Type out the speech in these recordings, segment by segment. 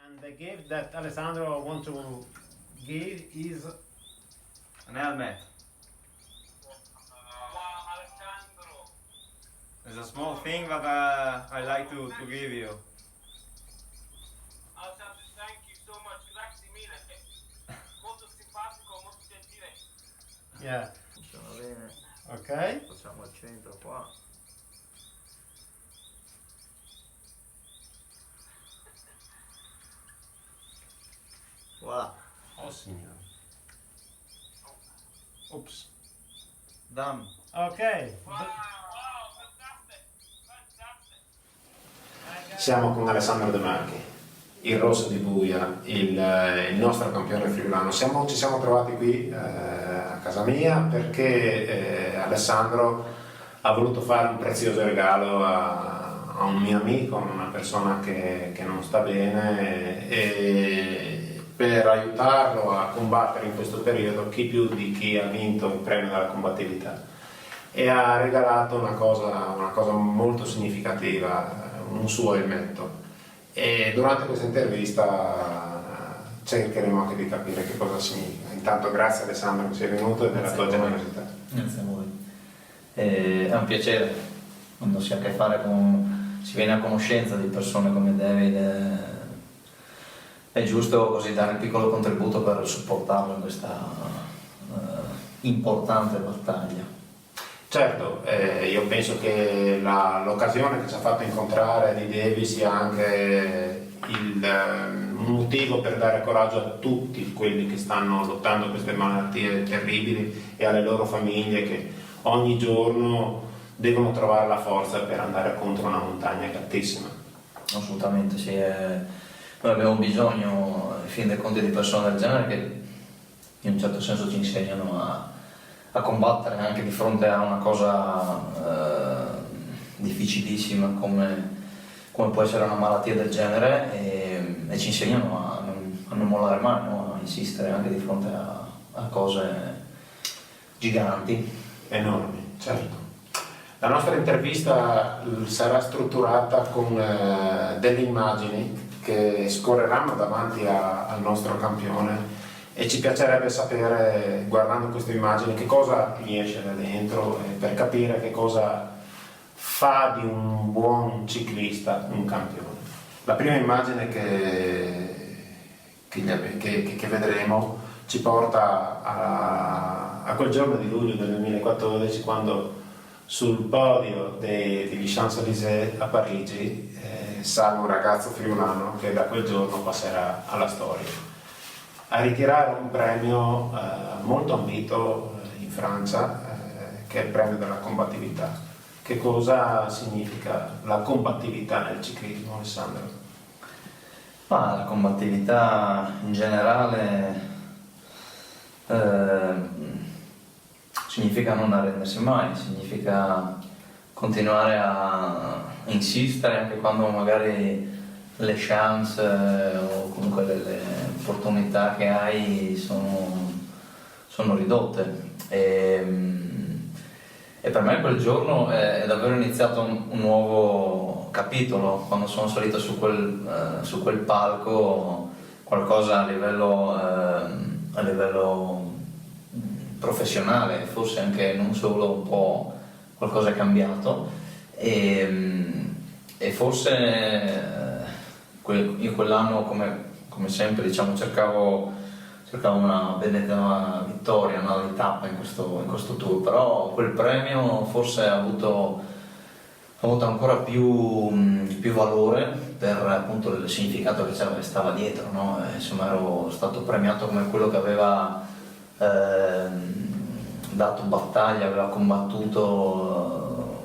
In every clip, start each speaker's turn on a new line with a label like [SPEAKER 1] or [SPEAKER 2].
[SPEAKER 1] And the gift that Alessandro want to give is
[SPEAKER 2] an helmet. It's a small thing that I like to give you.
[SPEAKER 3] Alessandro, thank you so much. Grazie mille. Molto simpatico, molto gentile.
[SPEAKER 1] yeah.
[SPEAKER 4] Funziona bene.
[SPEAKER 1] Ok.
[SPEAKER 4] Facciamo il centro qua. Voilà.
[SPEAKER 1] Oh signore. Ops.
[SPEAKER 2] Done.
[SPEAKER 1] Ok.
[SPEAKER 3] Wow, fantastic.
[SPEAKER 1] Siamo con Alessandro De Marchi, il rosso di Buia, il nostro campione friulano. Ci siamo trovati qui a casa mia perché Alessandro ha voluto fare un prezioso regalo a un mio amico, una persona che non sta bene, e per aiutarlo a combattere in questo periodo chi più di chi ha vinto il premio della combattività, e ha regalato una cosa molto significativa, un suo elmetto, e durante questa intervista cercheremo anche di capire che cosa significa. Intanto grazie Alessandro che sei venuto e della tua generosità.
[SPEAKER 4] Grazie a voi. È un piacere quando si ha a che fare si viene a conoscenza di persone come David. È giusto così dare il piccolo contributo per supportarlo in questa importante battaglia.
[SPEAKER 1] Certo, io penso che l'occasione che ci ha fatto incontrare di Devi sia anche un motivo per dare coraggio a tutti quelli che stanno lottando con queste malattie terribili e alle loro famiglie che ogni giorno devono trovare la forza per andare contro una montagna altissima.
[SPEAKER 4] Assolutamente sì, noi abbiamo bisogno, in fin dei conti, di persone del genere che in un certo senso ci insegnano a combattere anche di fronte a una cosa difficilissima come può essere una malattia del genere, e ci insegnano a non mollare mai, no? A insistere anche di fronte a cose giganti.
[SPEAKER 1] Enormi, certo. La nostra intervista sarà strutturata con delle immagini che scorreranno davanti al nostro campione, e ci piacerebbe sapere, guardando queste immagini, che cosa gli esce da dentro, per capire che cosa fa di un buon ciclista un campione. La prima immagine che vedremo ci porta a quel giorno di luglio del 2014, quando sul podio degli Champs-Élysées a Parigi sale un ragazzo friulano che da quel giorno passerà alla storia, a ritirare un premio molto ambito in Francia, che è il premio della combattività. Che cosa significa la combattività nel ciclismo, Alessandro?
[SPEAKER 4] La combattività in generale significa non arrendersi mai, significa continuare a insistere anche quando magari le chance o comunque le opportunità che hai sono ridotte, e per me quel giorno è davvero iniziato un nuovo capitolo. Quando sono salito su quel palco, qualcosa a livello professionale, forse anche non solo, un po' qualcosa è cambiato, e forse io quell'anno, come sempre, diciamo, cercavo una benedetta vittoria, una tappa in questo tour, però quel premio forse ha avuto ancora più valore per appunto il significato che stava dietro, no? Insomma, ero stato premiato come quello che aveva dato battaglia, aveva combattuto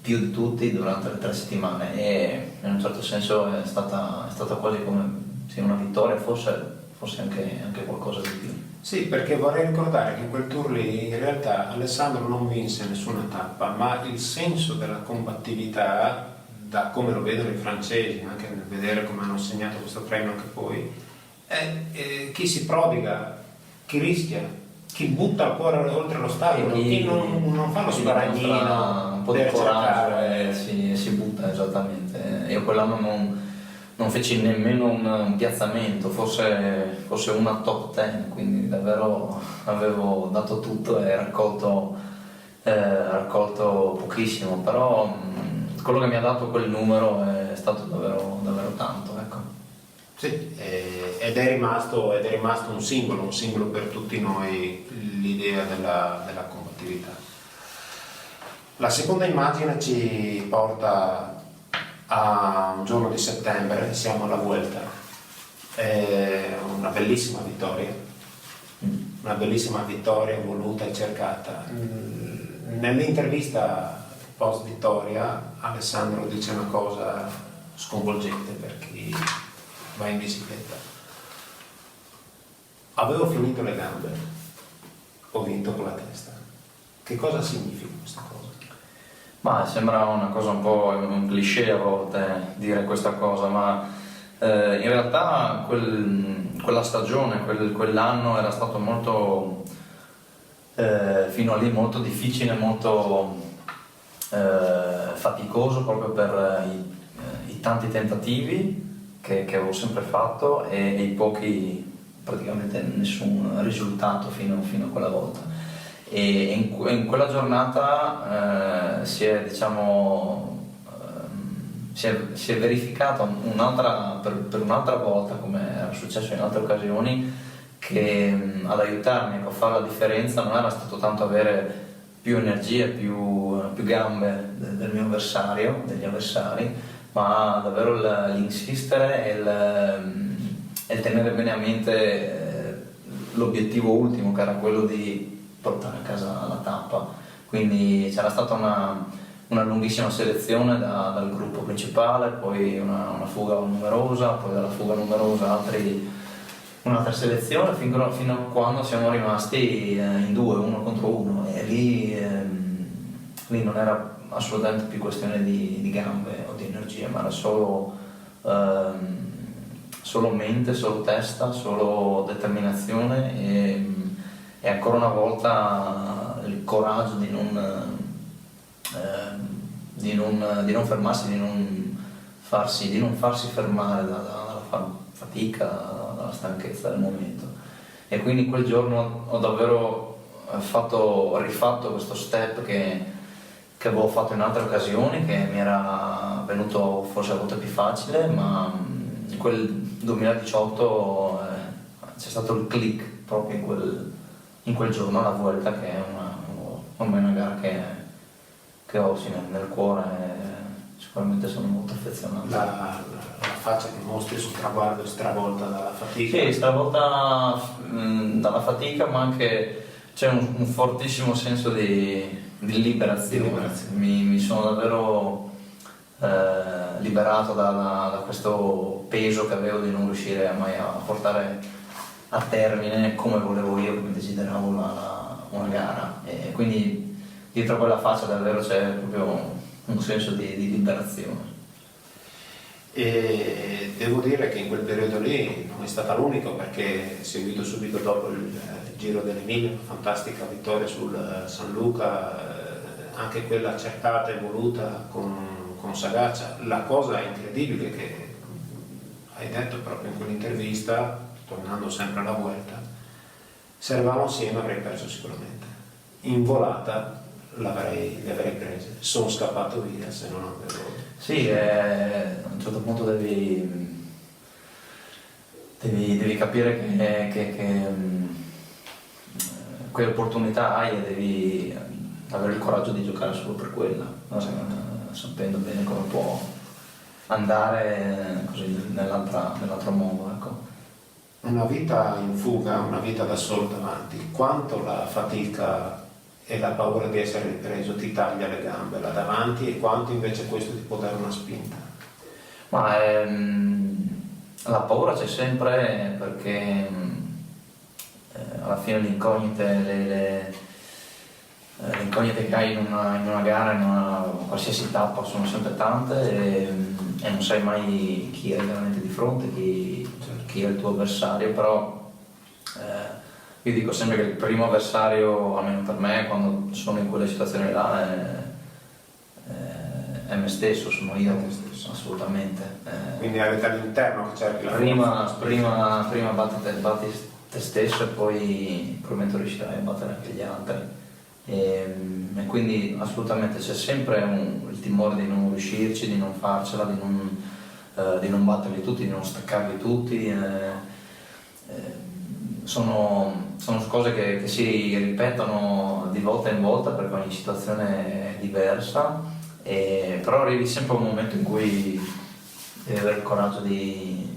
[SPEAKER 4] più di tutti durante le 3 settimane, e in un certo senso è stata quasi come una vittoria, forse anche qualcosa di più.
[SPEAKER 1] Sì, perché vorrei ricordare che in quel tour lì in realtà Alessandro non vinse nessuna tappa, ma il senso della combattività, da come lo vedono i francesi, anche nel vedere come hanno assegnato questo premio anche poi, è chi si prodiga, chi rischia, chi butta il cuore oltre lo stadio, chi non fa lo sparagnino,
[SPEAKER 4] un po' di coraggio e si butta, esattamente. Io quell'anno non feci nemmeno un piazzamento, forse una top 10, quindi davvero avevo dato tutto e raccolto pochissimo, però quello che mi ha dato quel numero è stato davvero, davvero tanto, ecco.
[SPEAKER 1] Sì, ed è rimasto un simbolo per tutti noi, l'idea della combattività. La seconda immagine ci porta a un giorno di settembre, siamo alla Vuelta, è una bellissima vittoria voluta e cercata. Nell'intervista post vittoria Alessandro dice una cosa sconvolgente per chi va in bicicletta: avevo finito le gambe, ho vinto con la testa. Che cosa significa questa cosa?
[SPEAKER 4] Ma sembra una cosa un po' un cliché a volte dire questa cosa, ma in realtà quella stagione, quell'anno era stato molto, fino a lì molto difficile, molto faticoso proprio per i tanti tentativi che avevo sempre fatto e i pochi, praticamente nessun risultato fino a quella volta. E in quella giornata si è verificata per un'altra volta, come era successo in altre occasioni, che ad aiutarmi a fare la differenza non era stato tanto avere più energie, più gambe degli avversari, ma davvero l'insistere e il tenere bene a mente l'obiettivo ultimo, che era quello di portare a casa la tappa. Quindi c'era stata una lunghissima selezione dal gruppo principale, poi una fuga numerosa, poi dalla fuga numerosa un'altra selezione, fino a quando siamo rimasti in due, uno contro uno, e lì non era assolutamente più questione di gambe o di energie, ma era solo mente, solo testa, solo determinazione e ancora una volta il coraggio di non fermarsi, di non farsi fermare dalla fatica, dalla stanchezza del momento. E quindi quel giorno ho davvero rifatto questo step che avevo fatto in altre occasioni, che mi era venuto forse a volte più facile, ma in quel 2018 c'è stato il click proprio in quel giorno alla Vuelta, che è una gara che ho nel cuore, sicuramente sono molto affezionato.
[SPEAKER 1] La faccia che mostri sul traguardo è stravolta dalla fatica.
[SPEAKER 4] Sì, stravolta dalla fatica, ma anche c'è un fortissimo senso di liberazione. Mi sono davvero liberato da questo peso che avevo di non riuscire mai a portare a termine come volevo io, come desideravo una gara, e quindi dietro quella faccia davvero c'è proprio un senso di liberazione.
[SPEAKER 1] E devo dire che in quel periodo lì non è stata l'unica, perché seguito subito dopo il Giro dell'Emilia, una fantastica vittoria sul San Luca, anche quella cercata e voluta con sagacia. La cosa incredibile che hai detto proprio in quell'intervista, tornando sempre alla Vuelta: se eravamo assieme avrei perso sicuramente, in volata le avrei prese, sono scappato via se non avevo...
[SPEAKER 4] Sì, a un certo punto devi capire che quelle opportunità hai e devi avere il coraggio di giocare solo per quella, no? Sapendo bene come può andare così nell'altro modo, ecco.
[SPEAKER 1] Una vita in fuga, una vita da solo davanti, quanto la fatica e la paura di essere ripreso ti taglia le gambe là davanti, e quanto invece questo ti può dare una spinta?
[SPEAKER 4] Ma la paura c'è sempre, perché alla fine le incognite che hai in una gara, in una qualsiasi tappa, sono sempre tante, e non sai mai chi hai veramente di fronte, chi è il tuo avversario. Però io dico sempre che il primo avversario, almeno per me, quando sono in quelle situazioni là, è è me stesso, sono io,
[SPEAKER 1] Te stesso.
[SPEAKER 4] assolutamente.
[SPEAKER 1] Quindi avete all'interno che cerchi la forza.
[SPEAKER 4] Prima batti te stesso e poi probabilmente riuscirai a battere anche gli altri. E quindi assolutamente c'è sempre il timore di non riuscirci, di non farcela, di non batterli tutti, di non staccarli tutti. Sono cose che si ripetono di volta in volta perché ogni situazione è diversa, però arrivi sempre a un momento in cui devi avere il coraggio di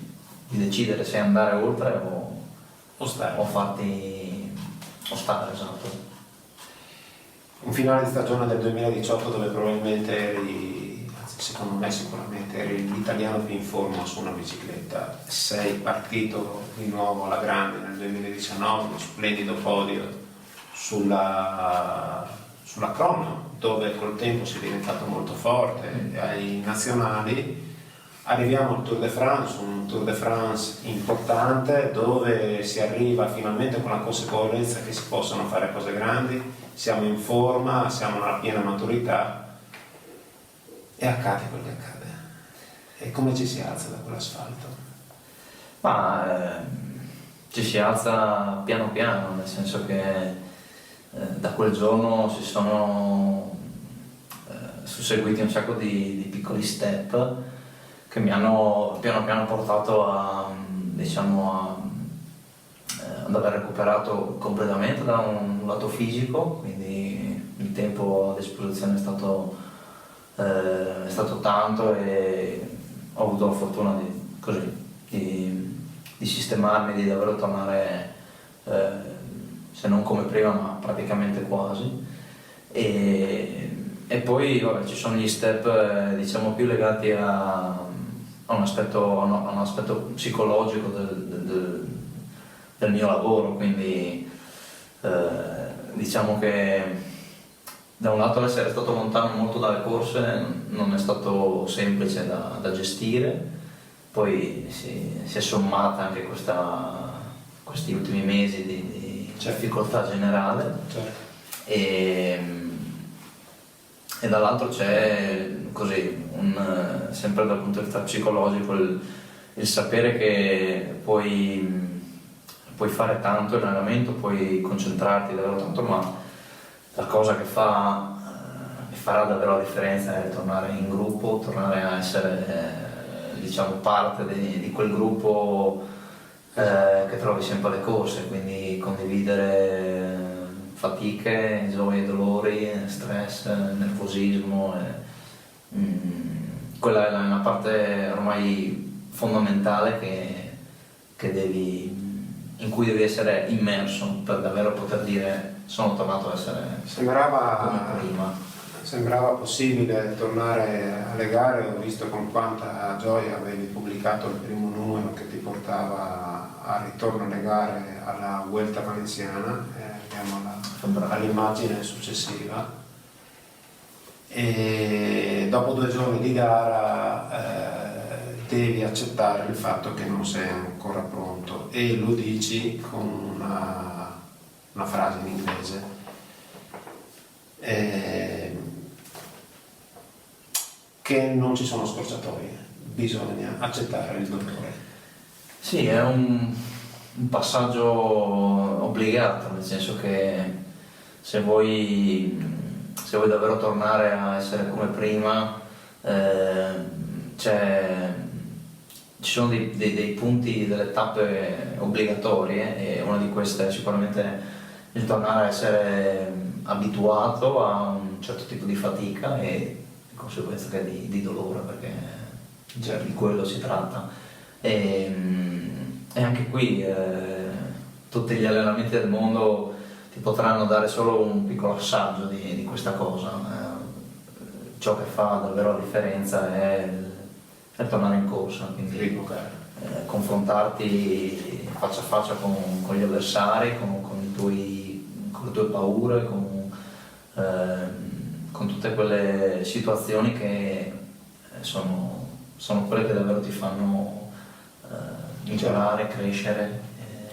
[SPEAKER 4] decidere se andare oltre
[SPEAKER 1] O stare.
[SPEAKER 4] o stare, esatto.
[SPEAKER 1] Un finale di stagione del 2018 dove probabilmente eri, anzi secondo me sicuramente eri l'italiano più in forma su una bicicletta. Sei partito di nuovo alla grande nel 2019, uno splendido podio sulla crono, dove col tempo sei diventato molto forte, ai nazionali. Arriviamo al Tour de France, un Tour de France importante dove si arriva finalmente con la consapevolezza che si possono fare cose grandi, siamo in forma, siamo nella piena maturità e accade quel che accade. E come ci si alza da quell'asfalto?
[SPEAKER 4] Ma ci si alza piano piano, nel senso che da quel giorno si sono susseguiti un sacco di piccoli step che mi hanno piano piano portato ad aver recuperato completamente da un lato fisico, quindi il tempo a disposizione è stato tanto e ho avuto la fortuna di sistemarmi, di davvero tornare se non come prima ma praticamente quasi. E poi vabbè, ci sono gli step diciamo più legati a un aspetto psicologico del mio lavoro, quindi diciamo che da un lato essere stato lontano molto dalle corse non è stato semplice da gestire, poi si è sommata anche questi ultimi mesi di difficoltà generale.
[SPEAKER 1] Certo.
[SPEAKER 4] E dall'altro c'è così, sempre dal punto di vista psicologico, il sapere che puoi fare tanto in allenamento, puoi concentrarti davvero tanto, ma la cosa che farà davvero la differenza è tornare in gruppo, tornare a essere diciamo parte di quel gruppo che trovi sempre alle corse, quindi condividere fatiche, gioie, dolori, stress, nervosismo. Quella è una parte ormai fondamentale in cui devi essere immerso per davvero poter dire sono tornato ad essere come prima.
[SPEAKER 1] Sembrava possibile tornare alle gare, ho visto con quanta gioia avevi pubblicato il primo numero che ti portava al ritorno alle gare alla Vuelta Valenciana, andiamo all'immagine successiva. E dopo 2 giorni di gara devi accettare il fatto che non sei ancora pronto e lo dici con una frase in inglese. Che non ci sono scorciatoie, bisogna accettare il dolore.
[SPEAKER 4] Sì, è un passaggio obbligato, nel senso che se vuoi davvero tornare a essere come prima, ci sono dei punti, delle tappe obbligatorie, e una di queste è sicuramente il tornare a essere abituato a un certo tipo di fatica e di conseguenza che di dolore, perché di quello si tratta. E anche qui tutti gli allenamenti del mondo ti potranno dare solo un piccolo assaggio di questa cosa. Ciò che fa davvero la differenza è tornare in corsa, quindi confrontarti faccia a faccia con gli avversari, con le tue paure, con tutte quelle situazioni che sono quelle che davvero ti fanno migliorare, crescere.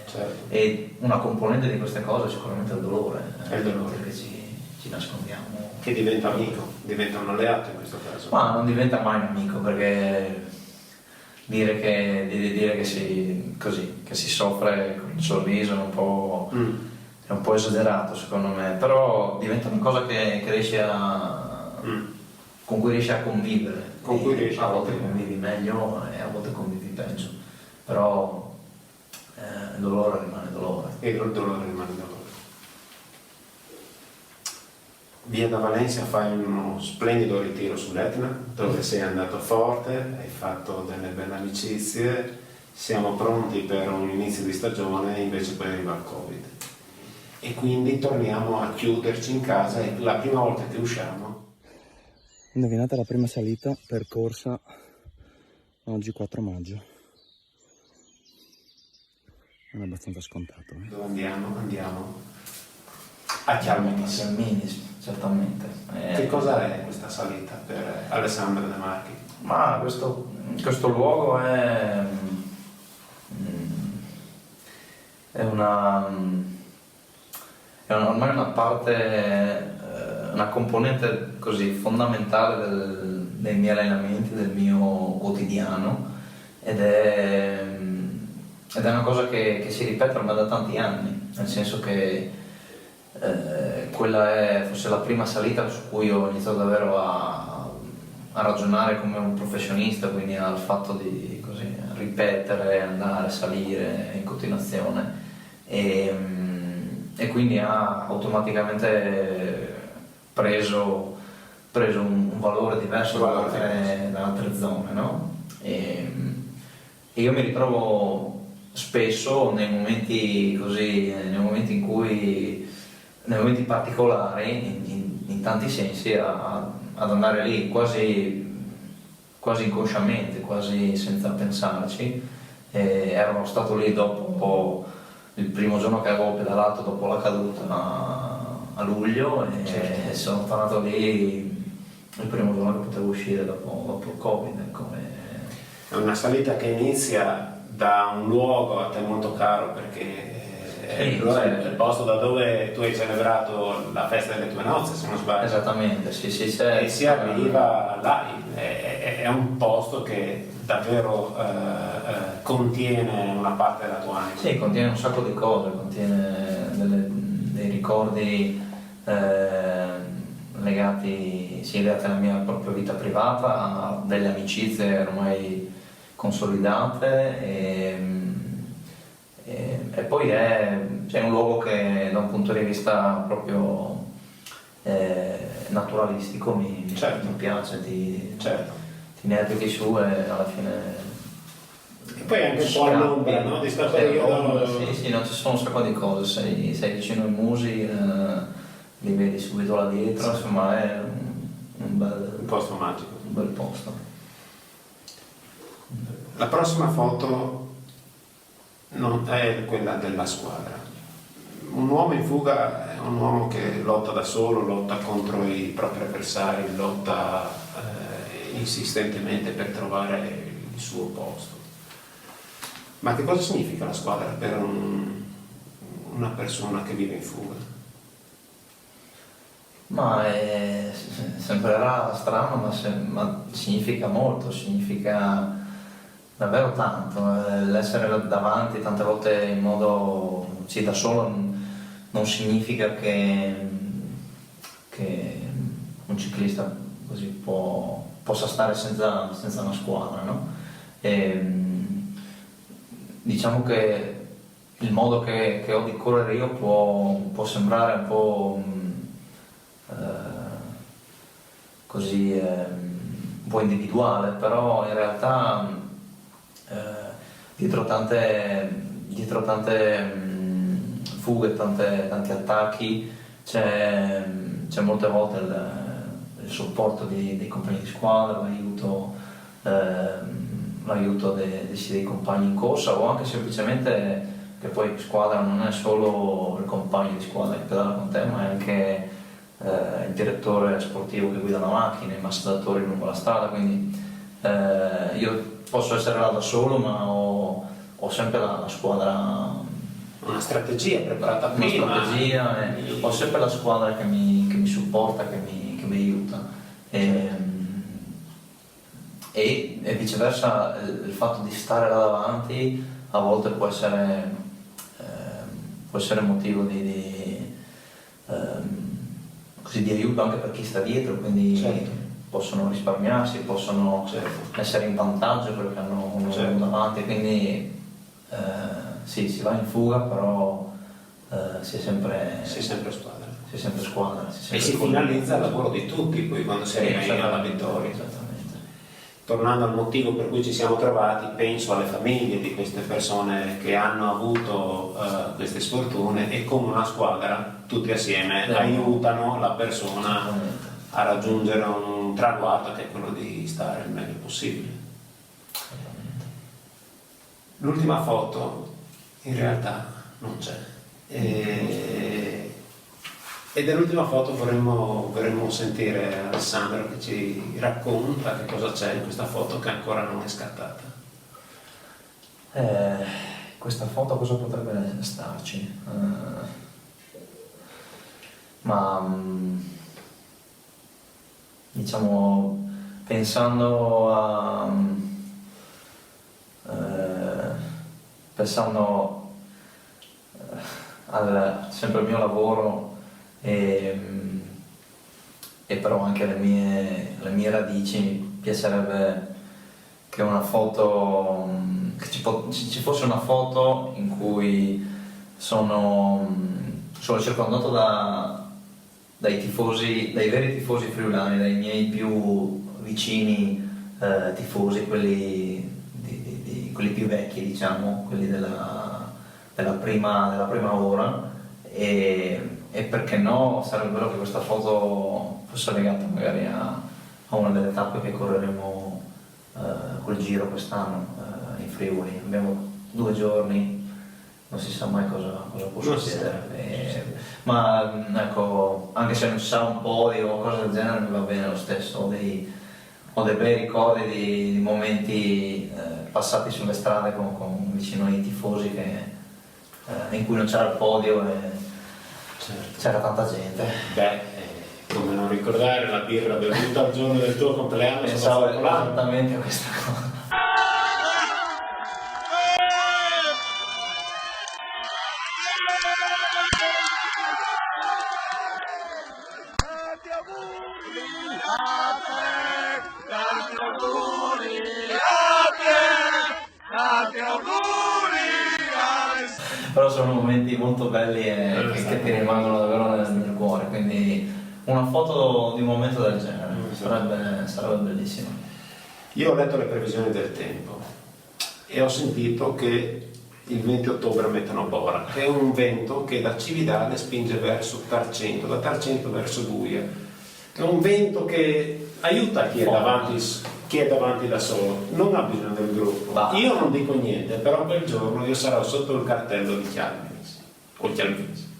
[SPEAKER 1] Certo.
[SPEAKER 4] E una componente di queste cose è sicuramente il dolore,
[SPEAKER 1] Il dolore.
[SPEAKER 4] che ci ci nascondiamo.
[SPEAKER 1] Che diventa amico, diventa un alleato in questo caso.
[SPEAKER 4] Ma non diventa mai un amico, perché dire che si soffre con il sorriso è un po' esagerato secondo me, però diventa una cosa che riesci con cui riesci a convivere.
[SPEAKER 1] Con cui riesci
[SPEAKER 4] a volte convivi meglio e a volte convivi peggio, però il dolore rimane dolore.
[SPEAKER 1] E il dolore rimane dolore. Via da Valencia fai uno splendido ritiro sull'Etna, dove sei andato forte, hai fatto delle belle amicizie, siamo pronti per un inizio di stagione, invece poi arriva il Covid. E quindi torniamo a chiuderci in casa e la prima volta che usciamo...
[SPEAKER 5] Indovinate la prima salita percorsa oggi 4 maggio. Non è abbastanza scontato.
[SPEAKER 1] Dove andiamo? Andiamo a Chialminis.
[SPEAKER 4] Chialminis, certamente.
[SPEAKER 1] Che cosa è questa salita per Alessandro De Marchi?
[SPEAKER 4] Ma questo luogo è ormai una parte, una componente così fondamentale dei miei allenamenti, del mio quotidiano, ed è una cosa che si ripete ormai da tanti anni, nel senso che quella è forse la prima salita su cui ho iniziato davvero a ragionare come un professionista, quindi al fatto di così ripetere, andare, salire in continuazione, e quindi ha automaticamente preso un valore diverso da altre zone, no? E io mi ritrovo spesso nei momenti particolari, in tanti sensi, ad andare lì quasi inconsciamente, quasi senza pensarci. Ero stato lì dopo il primo giorno che avevo pedalato dopo la caduta a luglio, e sono tornato lì il primo giorno che potevo uscire dopo il Covid. Ecco.
[SPEAKER 1] È una salita che inizia da un luogo a te molto caro, perché è il posto da dove tu hai celebrato la festa delle tue nozze, se non sbaglio.
[SPEAKER 4] Esattamente, sì.
[SPEAKER 1] E si arriva là, è un posto che davvero contiene una parte della tua anima.
[SPEAKER 4] Sì, contiene un sacco di cose, contiene dei ricordi legati alla mia propria vita privata, a delle amicizie ormai consolidate, e poi è un luogo che da un punto di vista proprio naturalistico mi piace, ti nevichi su e alla fine...
[SPEAKER 1] E poi anche un po' all'ombra, no? Di sta periodo...
[SPEAKER 4] Sì, no, ci sono un sacco di cose, sei vicino ai musi, li vedi subito là dietro, insomma è un
[SPEAKER 1] posto magico.
[SPEAKER 4] Un bel posto.
[SPEAKER 1] La prossima foto non è quella della squadra. Un uomo in fuga è un uomo che lotta da solo, lotta contro i propri avversari, lotta insistentemente per trovare il suo posto. Ma che cosa significa la squadra per una persona che vive in fuga?
[SPEAKER 4] Ma sembrerà strano, ma significa molto, significa davvero tanto. L'essere davanti tante volte in modo da solo non significa che un ciclista così possa stare senza una squadra, no? Diciamo che il modo che ho di correre io può sembrare un po' un po' individuale, però in realtà dietro tante fughe, tanti attacchi c'è molte volte il supporto dei compagni di squadra, l'aiuto dei compagni in corsa, o anche semplicemente che poi squadra non è solo il compagno di squadra che pedala con te, ma è anche il direttore sportivo che guida la macchina, i massaggiatori lungo la strada, quindi io posso essere là da solo, ma ho sempre la squadra,
[SPEAKER 1] una strategia preparata prima,
[SPEAKER 4] ho sempre la squadra che mi mi supporta, che mi aiuta. E viceversa il fatto di stare là davanti a volte può essere motivo così di aiuto anche per chi sta dietro, quindi
[SPEAKER 1] Certo.
[SPEAKER 4] possono risparmiarsi, possono
[SPEAKER 1] Certo.
[SPEAKER 4] essere in vantaggio perché hanno uno
[SPEAKER 1] Certo.
[SPEAKER 4] davanti, quindi sì, si va in fuga, però si è sempre
[SPEAKER 1] squadra.
[SPEAKER 4] si è sempre squadra.
[SPEAKER 1] E si finalizza il lavoro di tutti poi quando si arriva alla vittoria.
[SPEAKER 4] Esattamente.
[SPEAKER 1] Tornando al motivo per cui ci siamo trovati, penso alle famiglie di queste persone che hanno avuto queste sfortune e come una squadra tutti assieme aiutano la persona a raggiungere un traguardo che è quello di stare il meglio possibile. L'ultima foto in realtà non c'è. Ed è l'ultima foto, vorremmo sentire Alessandro che ci racconta che cosa c'è in questa foto che ancora non è scattata.
[SPEAKER 4] Questa foto cosa potrebbe starci? Diciamo, pensando sempre al mio lavoro e però anche alle mie radici, mi piacerebbe che una foto, che ci fosse una foto in cui sono circondato dai veri tifosi friulani, dai miei più vicini tifosi, quelli più vecchi, diciamo, quelli della prima ora, e perché no, sarebbe bello che questa foto fosse legata magari a una delle tappe che correremo col Giro quest'anno in Friuli. Abbiamo 2 giorni, non si sa mai cosa può succedere, ma ecco, anche se non ci sarà un podio o cose del genere mi va bene lo stesso. Ho dei bei ricordi di momenti passati sulle strade con vicino ai tifosi in cui non c'era il podio e c'era tanta gente.
[SPEAKER 1] Come non ricordare la birra bevuta il giorno del tuo compleanno?
[SPEAKER 4] Pensavo esattamente a questa cosa. Però sono momenti molto belli e che ti rimangono davvero nel cuore, quindi una foto di un momento del genere sarebbe bellissimo.
[SPEAKER 1] Io ho letto le previsioni del tempo e ho sentito che il 20 ottobre mettono Bora, che è un vento che da Cividale spinge verso Tarcento, da Tarcento verso Buia. È un vento che aiuta chi è davanti da solo, non ha bisogno del gruppo. Io non dico niente, però quel giorno io sarò sotto il cartello di Chialvins o Chialvins.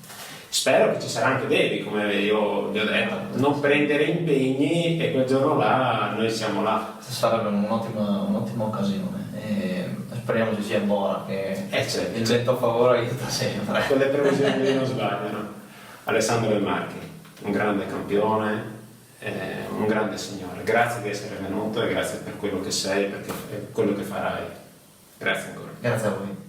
[SPEAKER 1] Spero che ci sarà anche Devi, come io vi ho detto, non prendere impegni e quel giorno là noi siamo là.
[SPEAKER 4] Sarebbe un'ottima occasione e speriamo ci sia Bora, che
[SPEAKER 1] Certo.
[SPEAKER 4] il vento a favore aiuta sempre.
[SPEAKER 1] Quelle previsioni non sbagliano. Alessandro Del Marchi, un grande campione, un grande signore. Grazie di essere venuto e grazie per quello che sei, per quello che farai. Grazie ancora.
[SPEAKER 4] Grazie a voi.